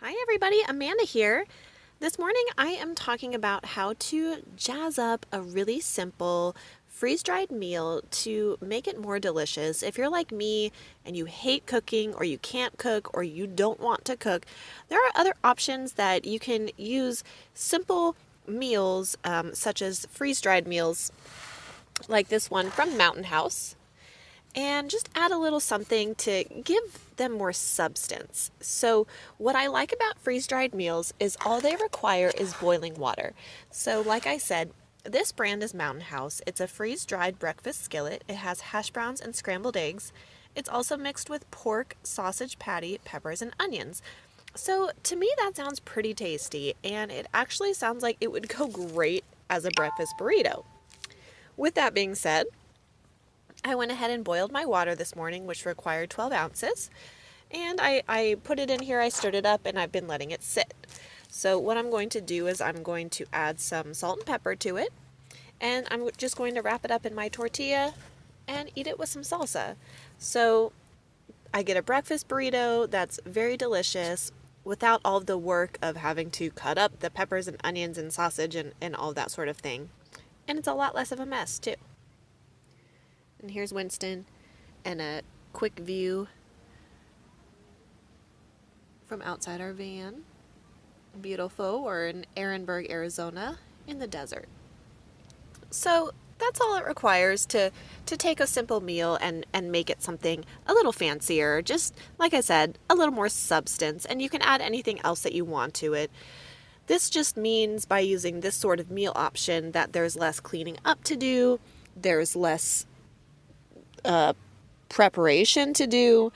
Hi everybody, Amanda here. This morning I am talking about how to jazz up a really simple freeze-dried meal to make it more delicious. If you're like me and you hate cooking or you can't cook or you don't want to cook, there are other options that you can use simple meals such as freeze-dried meals like this one from Mountain House and just add a little something to give them more substance. So, what I like about freeze dried meals is all they require is boiling water. So, like I said, this brand is Mountain House. It's a freeze dried breakfast skillet. It has hash browns and scrambled eggs. It's also mixed with pork, sausage patty, peppers, and onions. So, to me, that sounds pretty tasty, and it actually sounds like it would go great as a breakfast burrito. With that being said, I went ahead and boiled my water this morning, which required 12 ounces. And I put it in here, I stirred it up, and I've been letting it sit. So what I'm going to do is I'm going to add some salt and pepper to it. And I'm just going to wrap it up in my tortilla and eat it with some salsa. So I get a breakfast burrito that's very delicious without all the work of having to cut up the peppers and onions and sausage and all that sort of thing. And it's a lot less of a mess, too. And here's Winston and a quick view from outside our van. Beautiful. We're in Ehrenberg, Arizona in the desert. So that's all it requires to take a simple meal and make it something a little fancier. Just like I said, a little more substance, and you can add anything else that you want to it. This just means by using this sort of meal option that there's less cleaning up to do, there's less preparation to do,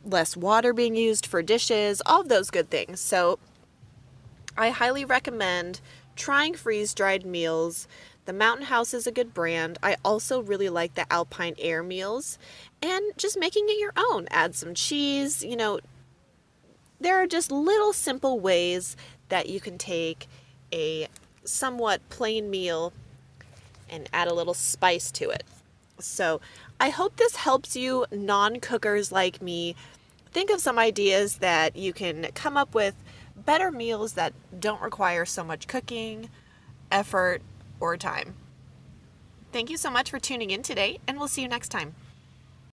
less water being used for dishes, all of those good things. So I highly recommend trying freeze-dried meals. The Mountain House is a good brand. I also really like the Alpine Aire meals, and just making it your own. Add some cheese, there are just little simple ways that you can take a somewhat plain meal and add a little spice to it. So I hope this helps you non-cookers like me think of some ideas that you can come up with better meals that don't require so much cooking, effort, or time. Thank you so much for tuning in today, and we'll see you next time.